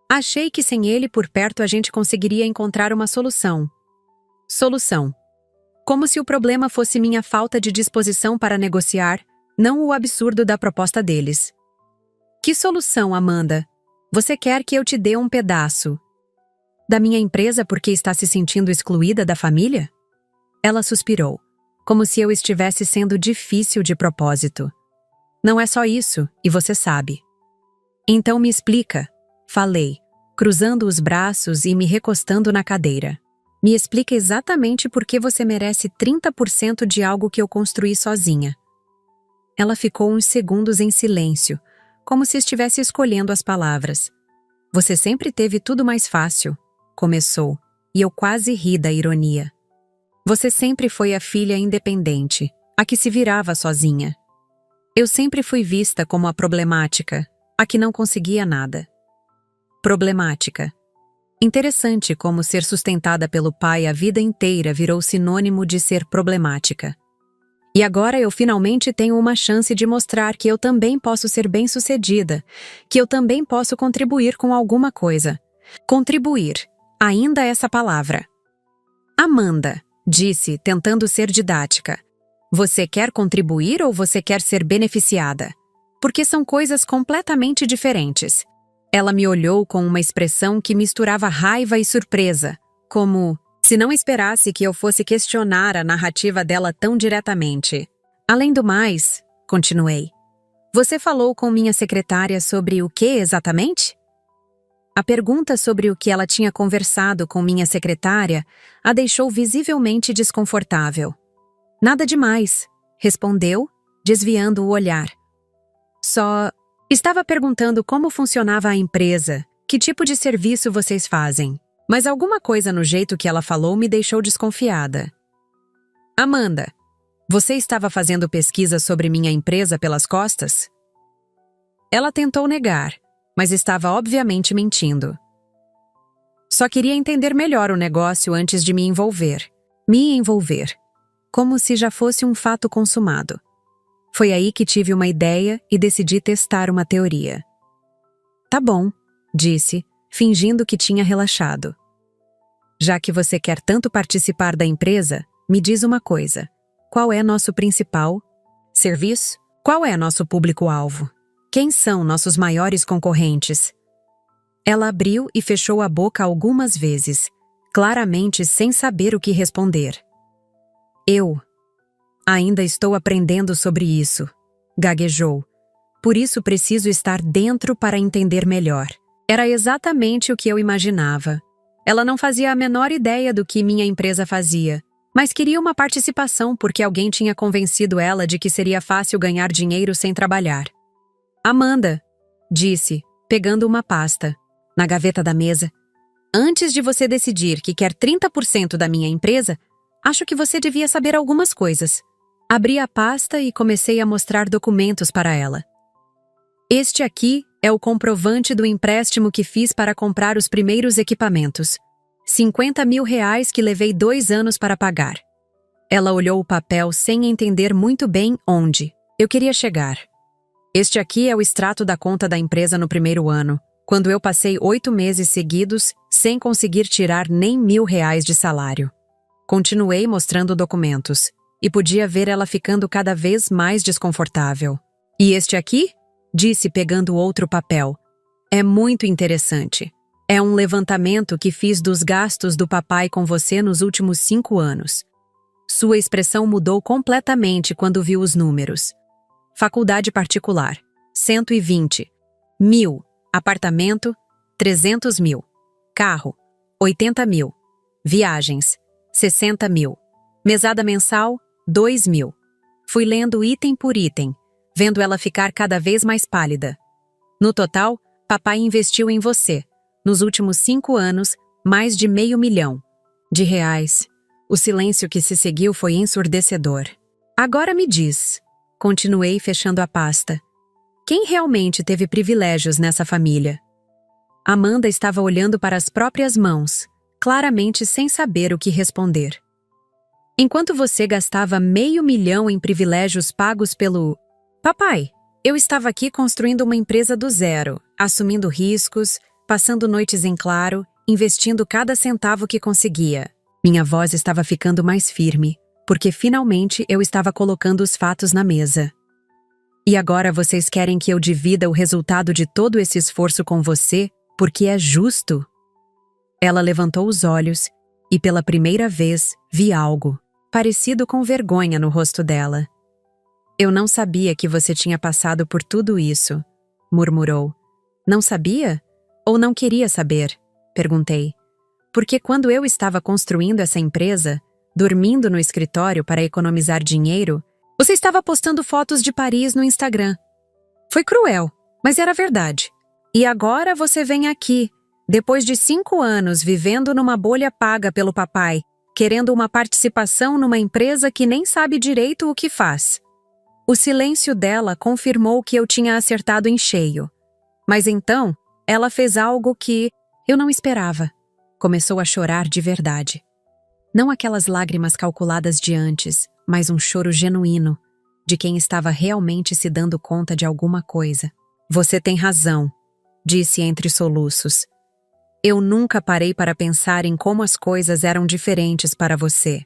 Achei que sem ele por perto a gente conseguiria encontrar uma solução. Solução. Como se o problema fosse minha falta de disposição para negociar, não o absurdo da proposta deles. Que solução, Amanda? Você quer que eu te dê um pedaço da minha empresa porque está se sentindo excluída da família? Ela suspirou, como se eu estivesse sendo difícil de propósito. Não é só isso, e você sabe. Então me explica, falei, cruzando os braços e me recostando na cadeira. Me explica exatamente por que você merece 30% de algo que eu construí sozinha. Ela ficou uns segundos em silêncio, como se estivesse escolhendo as palavras. Você sempre teve tudo mais fácil, começou, e eu quase ri da ironia. Você sempre foi a filha independente, a que se virava sozinha. Eu sempre fui vista como a problemática, a que não conseguia nada. Problemática. Interessante como ser sustentada pelo pai a vida inteira virou sinônimo de ser problemática. E agora eu finalmente tenho uma chance de mostrar que eu também posso ser bem-sucedida, que eu também posso contribuir com alguma coisa. Contribuir. Ainda essa palavra. Amanda, disse, tentando ser didática. Você quer contribuir ou você quer ser beneficiada? Porque são coisas completamente diferentes. Ela me olhou com uma expressão que misturava raiva e surpresa, como se não esperasse que eu fosse questionar a narrativa dela tão diretamente. Além do mais, continuei, você falou com minha secretária sobre o que exatamente? A pergunta sobre o que ela tinha conversado com minha secretária a deixou visivelmente desconfortável. Nada demais, respondeu, desviando o olhar. Só estava perguntando como funcionava a empresa, que tipo de serviço vocês fazem. Mas alguma coisa no jeito que ela falou me deixou desconfiada. Amanda, você estava fazendo pesquisa sobre minha empresa pelas costas? Ela tentou negar, mas estava obviamente mentindo. Só queria entender melhor o negócio antes de me envolver. Me envolver. Como se já fosse um fato consumado. Foi aí que tive uma ideia e decidi testar uma teoria. Tá bom, disse, fingindo que tinha relaxado. Já que você quer tanto participar da empresa, me diz uma coisa. Qual é nosso principal serviço? Qual é nosso público-alvo? Quem são nossos maiores concorrentes? Ela abriu e fechou a boca algumas vezes, claramente sem saber o que responder. Eu ainda estou aprendendo sobre isso, gaguejou. Por isso preciso estar dentro para entender melhor. Era exatamente o que eu imaginava. Ela não fazia a menor ideia do que minha empresa fazia, mas queria uma participação porque alguém tinha convencido ela de que seria fácil ganhar dinheiro sem trabalhar. Amanda, disse, pegando uma pasta, na gaveta da mesa. Antes de você decidir que quer 30% da minha empresa, acho que você devia saber algumas coisas. Abri a pasta e comecei a mostrar documentos para ela. Este aqui é o comprovante do empréstimo que fiz para comprar os primeiros equipamentos. 50 mil reais que levei 2 anos para pagar. Ela olhou o papel sem entender muito bem onde eu queria chegar. Este aqui é o extrato da conta da empresa no primeiro ano, quando eu passei 8 meses seguidos sem conseguir tirar nem R$ 1.000 de salário. Continuei mostrando documentos, e podia ver ela ficando cada vez mais desconfortável. E este aqui? Disse pegando outro papel. É muito interessante. É um levantamento que fiz dos gastos do papai com você nos últimos 5 anos. Sua expressão mudou completamente quando viu os números. Faculdade particular, 120 mil. Apartamento, 300 mil. Carro, 80 mil. Viagens, 60 mil. Mesada mensal, 2 mil. Fui lendo item por item, vendo ela ficar cada vez mais pálida. No total, papai investiu em você, nos últimos 5 anos, mais de R$ 500 mil de reais. O silêncio que se seguiu foi ensurdecedor. Agora me diz, continuei fechando a pasta, quem realmente teve privilégios nessa família? Amanda estava olhando para as próprias mãos, claramente sem saber o que responder. Enquanto você gastava R$ 500 mil em privilégios pagos pelo papai, eu estava aqui construindo uma empresa do zero, assumindo riscos, passando noites em claro, investindo cada centavo que conseguia. Minha voz estava ficando mais firme, porque finalmente eu estava colocando os fatos na mesa. E agora vocês querem que eu divida o resultado de todo esse esforço com você, porque é justo? Ela levantou os olhos e pela primeira vez vi algo parecido com vergonha no rosto dela. Eu não sabia que você tinha passado por tudo isso, murmurou. Não sabia? Ou não queria saber? Perguntei. Porque quando eu estava construindo essa empresa, dormindo no escritório para economizar dinheiro, você estava postando fotos de Paris no Instagram. Foi cruel, mas era verdade. E agora você vem aqui, depois de 5 anos vivendo numa bolha paga pelo papai, querendo uma participação numa empresa que nem sabe direito o que faz. O silêncio dela confirmou que eu tinha acertado em cheio. Mas então, ela fez algo que eu não esperava. Começou a chorar de verdade. Não aquelas lágrimas calculadas de antes, mas um choro genuíno, de quem estava realmente se dando conta de alguma coisa. Você tem razão, disse entre soluços. Eu nunca parei para pensar em como as coisas eram diferentes para você.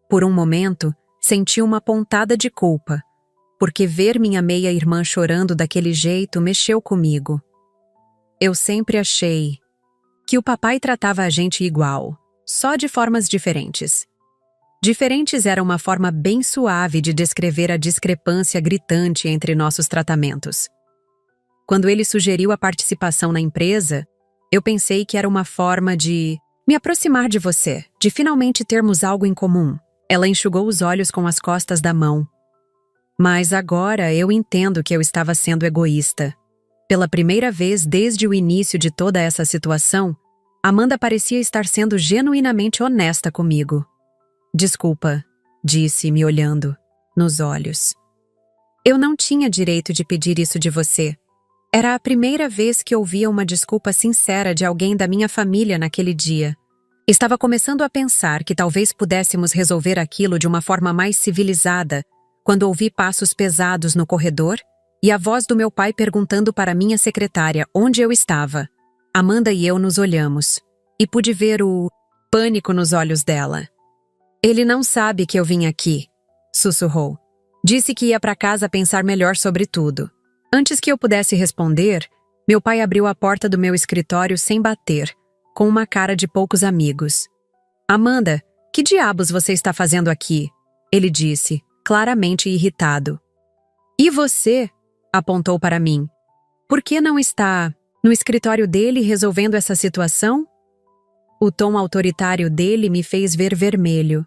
Por um momento, senti uma pontada de culpa, porque ver minha meia-irmã chorando daquele jeito mexeu comigo. Eu sempre achei que o papai tratava a gente igual, só de formas diferentes. Diferentes era uma forma bem suave de descrever a discrepância gritante entre nossos tratamentos. Quando ele sugeriu a participação na empresa, eu pensei que era uma forma de me aproximar de você, de finalmente termos algo em comum. Ela enxugou os olhos com as costas da mão. Mas agora eu entendo que eu estava sendo egoísta. Pela primeira vez desde o início de toda essa situação, Amanda parecia estar sendo genuinamente honesta comigo. Desculpa, disse, me olhando nos olhos. Eu não tinha direito de pedir isso de você. Era a primeira vez que ouvia uma desculpa sincera de alguém da minha família naquele dia. Estava começando a pensar que talvez pudéssemos resolver aquilo de uma forma mais civilizada, quando ouvi passos pesados no corredor e a voz do meu pai perguntando para minha secretária onde eu estava. Amanda e eu nos olhamos, e pude ver o pânico nos olhos dela. Ele não sabe que eu vim aqui, sussurrou. Disse que ia para casa pensar melhor sobre tudo. Antes que eu pudesse responder, meu pai abriu a porta do meu escritório sem bater, com uma cara de poucos amigos. Amanda, que diabos você está fazendo aqui? Ele disse, claramente irritado. E você? Apontou para mim. Por que não está no escritório dele resolvendo essa situação? O tom autoritário dele me fez ver vermelho.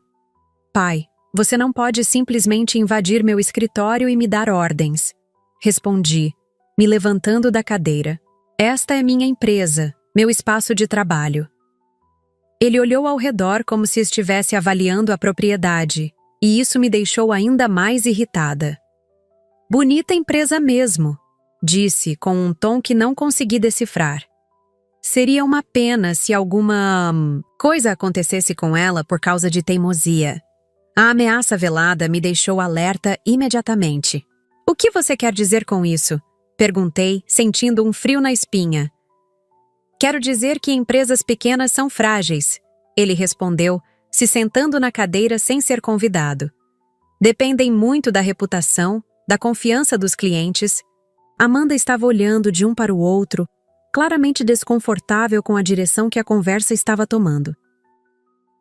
Pai, você não pode simplesmente invadir meu escritório e me dar ordens. Respondi, me levantando da cadeira. Esta é minha empresa, meu espaço de trabalho. Ele olhou ao redor como se estivesse avaliando a propriedade, e isso me deixou ainda mais irritada. Bonita empresa mesmo, disse com um tom que não consegui decifrar. Seria uma pena se alguma coisa acontecesse com ela por causa de teimosia. A ameaça velada me deixou alerta imediatamente. O que você quer dizer com isso? Perguntei, sentindo um frio na espinha. Quero dizer que empresas pequenas são frágeis, ele respondeu, se sentando na cadeira sem ser convidado. Dependem muito da reputação, da confiança dos clientes. Amanda estava olhando de um para o outro, claramente desconfortável com a direção que a conversa estava tomando.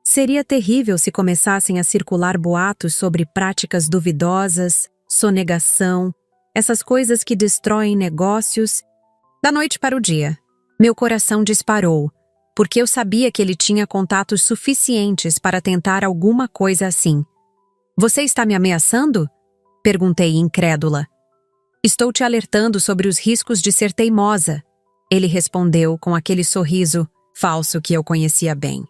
Seria terrível se começassem a circular boatos sobre práticas duvidosas, sonegação, essas coisas que destroem negócios. Da noite para o dia, meu coração disparou, porque eu sabia que ele tinha contatos suficientes para tentar alguma coisa assim. Você está me ameaçando? Perguntei incrédula. Estou te alertando sobre os riscos de ser teimosa, ele respondeu com aquele sorriso falso que eu conhecia bem.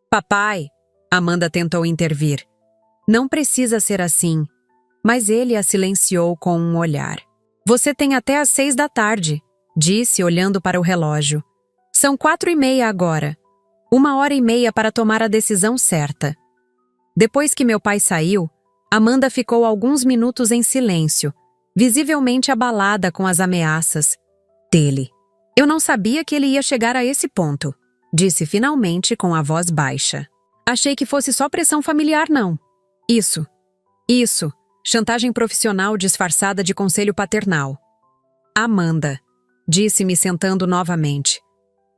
Papai, Amanda tentou intervir. Não precisa ser assim. Mas ele a silenciou com um olhar. Você tem até às 6 da tarde, disse olhando para o relógio. São 4:30 agora. 1h30 para tomar a decisão certa. Depois que meu pai saiu, Amanda ficou alguns minutos em silêncio, visivelmente abalada com as ameaças dele. Eu não sabia que ele ia chegar a esse ponto, disse finalmente com a voz baixa. Achei que fosse só pressão familiar, não. Isso. Chantagem profissional disfarçada de conselho paternal. Amanda, disse-me sentando novamente.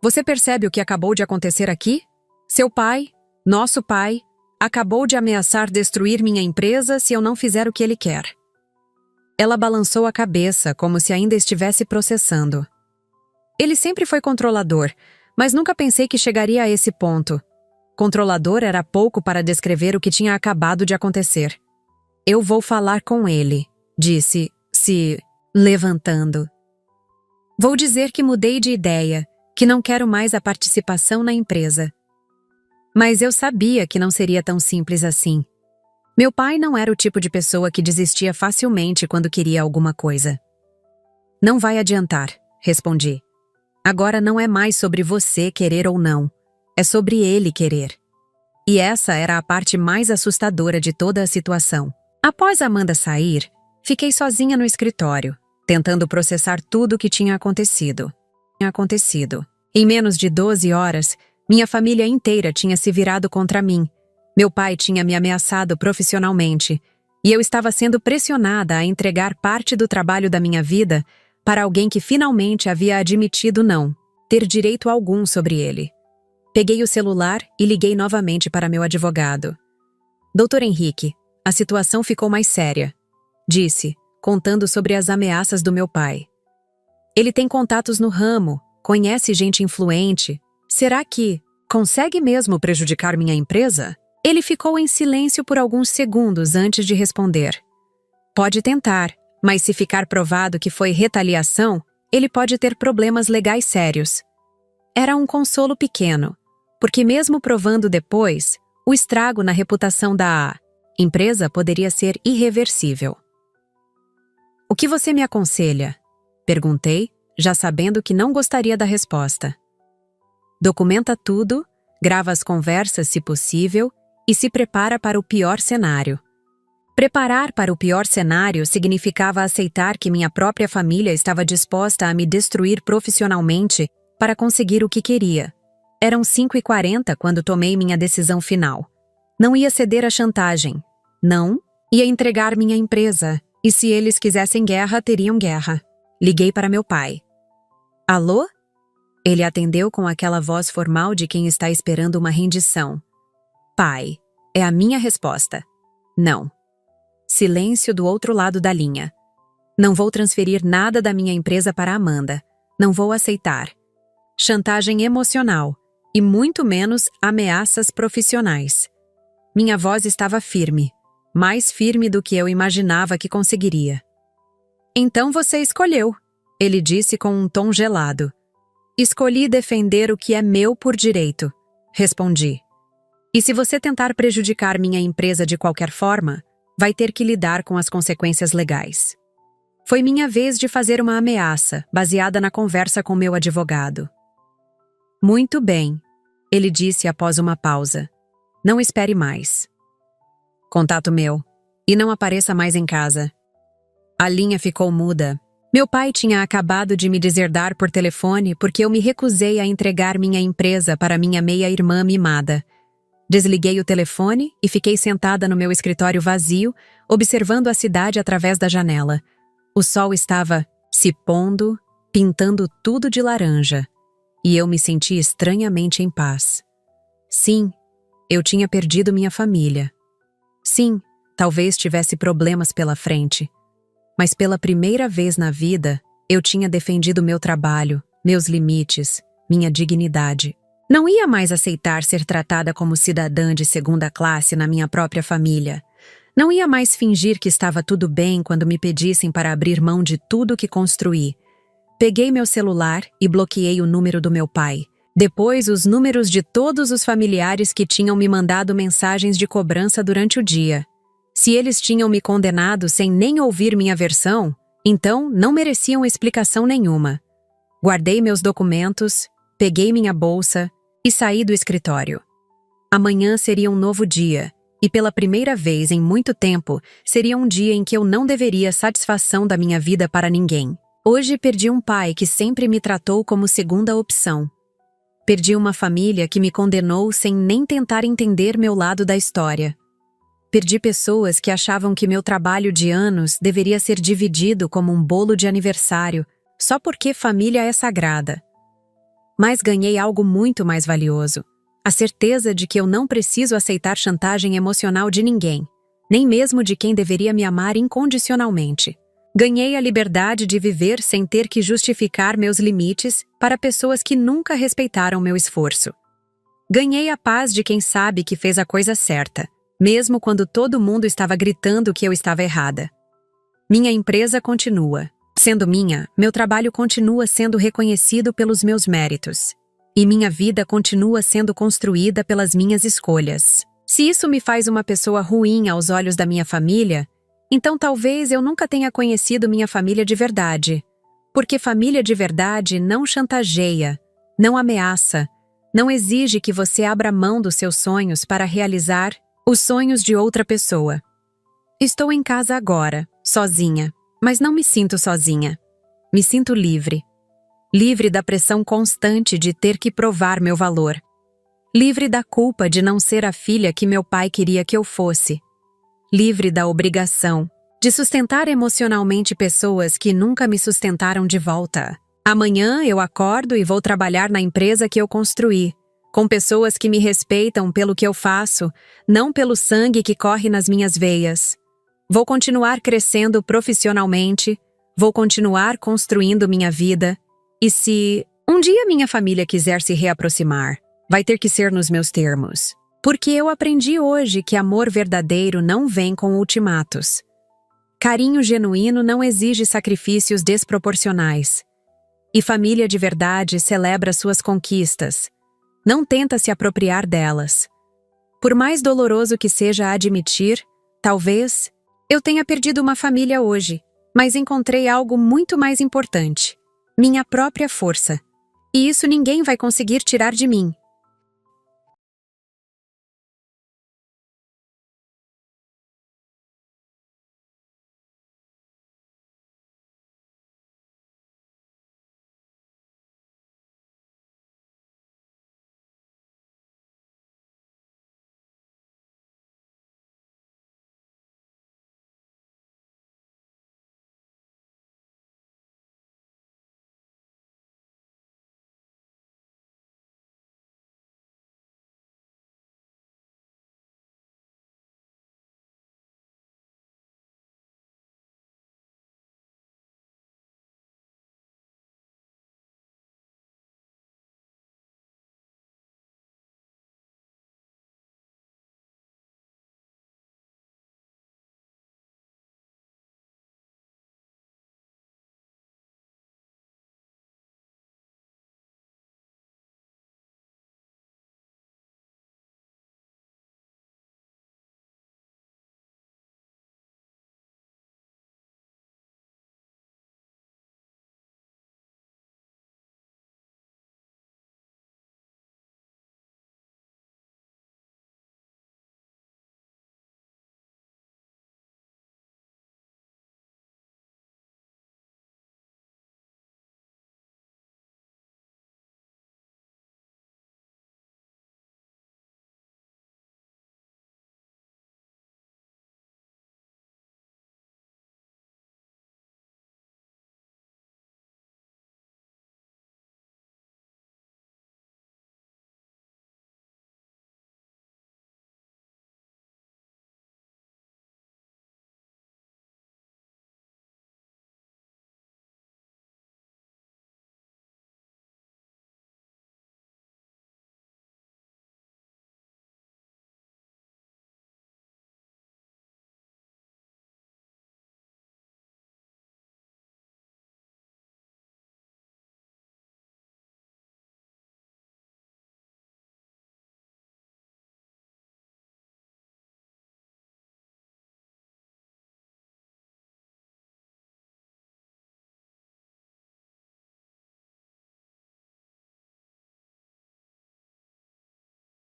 Você percebe o que acabou de acontecer aqui? Seu pai, nosso pai, acabou de ameaçar destruir minha empresa se eu não fizer o que ele quer. Ela balançou a cabeça como se ainda estivesse processando. Ele sempre foi controlador, mas nunca pensei que chegaria a esse ponto. Controlador era pouco para descrever o que tinha acabado de acontecer. Eu vou falar com ele, disse, se levantando. Vou dizer que mudei de ideia, que não quero mais a participação na empresa. Mas eu sabia que não seria tão simples assim. Meu pai não era o tipo de pessoa que desistia facilmente quando queria alguma coisa. Não vai adiantar, respondi. Agora não é mais sobre você querer ou não. É sobre ele querer. E essa era a parte mais assustadora de toda a situação. Após Amanda sair, fiquei sozinha no escritório, tentando processar tudo o que tinha acontecido. Em menos de 12 horas, minha família inteira tinha se virado contra mim. Meu pai tinha me ameaçado profissionalmente, e eu estava sendo pressionada a entregar parte do trabalho da minha vida para alguém que finalmente havia admitido não ter direito algum sobre ele. Peguei o celular e liguei novamente para meu advogado. Doutor Henrique, a situação ficou mais séria, disse, contando sobre as ameaças do meu pai. Ele tem contatos no ramo, conhece gente influente. Será que consegue mesmo prejudicar minha empresa? Ele ficou em silêncio por alguns segundos antes de responder. Pode tentar, mas se ficar provado que foi retaliação, ele pode ter problemas legais sérios. Era um consolo pequeno, porque mesmo provando depois, o estrago na reputação da empresa poderia ser irreversível. O que você me aconselha? Perguntei, já sabendo que não gostaria da resposta. Documenta tudo, grava as conversas se possível e se prepara para o pior cenário. Preparar para o pior cenário significava aceitar que minha própria família estava disposta a me destruir profissionalmente para conseguir o que queria. Eram 5h40 quando tomei minha decisão final. Não ia ceder à chantagem. Não, ia entregar minha empresa. E se eles quisessem guerra, teriam guerra. Liguei para meu pai. Alô? Ele atendeu com aquela voz formal de quem está esperando uma rendição. Pai, é a minha resposta. Não. Silêncio do outro lado da linha. Não vou transferir nada da minha empresa para Amanda. Não vou aceitar. Chantagem emocional e muito menos ameaças profissionais. Minha voz estava firme, mais firme do que eu imaginava que conseguiria. Então você escolheu, ele disse com um tom gelado. Escolhi defender o que é meu por direito, respondi. E se você tentar prejudicar minha empresa de qualquer forma, vai ter que lidar com as consequências legais. Foi minha vez de fazer uma ameaça, baseada na conversa com meu advogado. Muito bem, ele disse após uma pausa. Não espere mais. Contato meu. E não apareça mais em casa. A linha ficou muda. Meu pai tinha acabado de me deserdar por telefone porque eu me recusei a entregar minha empresa para minha meia-irmã mimada. Desliguei o telefone e fiquei sentada no meu escritório vazio, observando a cidade através da janela. O sol estava se pondo, pintando tudo de laranja, e eu me senti estranhamente em paz. Sim, eu tinha perdido minha família. Sim, talvez tivesse problemas pela frente. Mas pela primeira vez na vida, eu tinha defendido meu trabalho, meus limites, minha dignidade. Não ia mais aceitar ser tratada como cidadã de segunda classe na minha própria família. Não ia mais fingir que estava tudo bem quando me pedissem para abrir mão de tudo que construí. Peguei meu celular e bloqueei o número do meu pai. Depois, os números de todos os familiares que tinham me mandado mensagens de cobrança durante o dia. Se eles tinham me condenado sem nem ouvir minha versão, então não mereciam explicação nenhuma. Guardei meus documentos, peguei minha bolsa e saí do escritório. Amanhã seria um novo dia, e pela primeira vez em muito tempo, seria um dia em que eu não deveria satisfação da minha vida para ninguém. Hoje perdi um pai que sempre me tratou como segunda opção. Perdi uma família que me condenou sem nem tentar entender meu lado da história. Perdi pessoas que achavam que meu trabalho de anos deveria ser dividido como um bolo de aniversário, só porque família é sagrada. Mas ganhei algo muito mais valioso: a certeza de que eu não preciso aceitar chantagem emocional de ninguém, nem mesmo de quem deveria me amar incondicionalmente. Ganhei a liberdade de viver sem ter que justificar meus limites para pessoas que nunca respeitaram meu esforço. Ganhei a paz de quem sabe que fez a coisa certa, mesmo quando todo mundo estava gritando que eu estava errada. Minha empresa continua. Sendo minha, meu trabalho continua sendo reconhecido pelos meus méritos. E minha vida continua sendo construída pelas minhas escolhas. Se isso me faz uma pessoa ruim aos olhos da minha família, então talvez eu nunca tenha conhecido minha família de verdade. Porque família de verdade não chantageia, não ameaça, não exige que você abra mão dos seus sonhos para realizar os sonhos de outra pessoa. Estou em casa agora, sozinha, mas não me sinto sozinha. Me sinto livre. Livre da pressão constante de ter que provar meu valor. Livre da culpa de não ser a filha que meu pai queria que eu fosse. Livre da obrigação de sustentar emocionalmente pessoas que nunca me sustentaram de volta. Amanhã eu acordo e vou trabalhar na empresa que eu construí, com pessoas que me respeitam pelo que eu faço, não pelo sangue que corre nas minhas veias. Vou continuar crescendo profissionalmente, vou continuar construindo minha vida, e se um dia minha família quiser se reaproximar, vai ter que ser nos meus termos. Porque eu aprendi hoje que amor verdadeiro não vem com ultimatos. Carinho genuíno não exige sacrifícios desproporcionais. E família de verdade celebra suas conquistas. Não tenta se apropriar delas. Por mais doloroso que seja admitir, talvez, eu tenha perdido uma família hoje, mas encontrei algo muito mais importante. Minha própria força. E isso ninguém vai conseguir tirar de mim.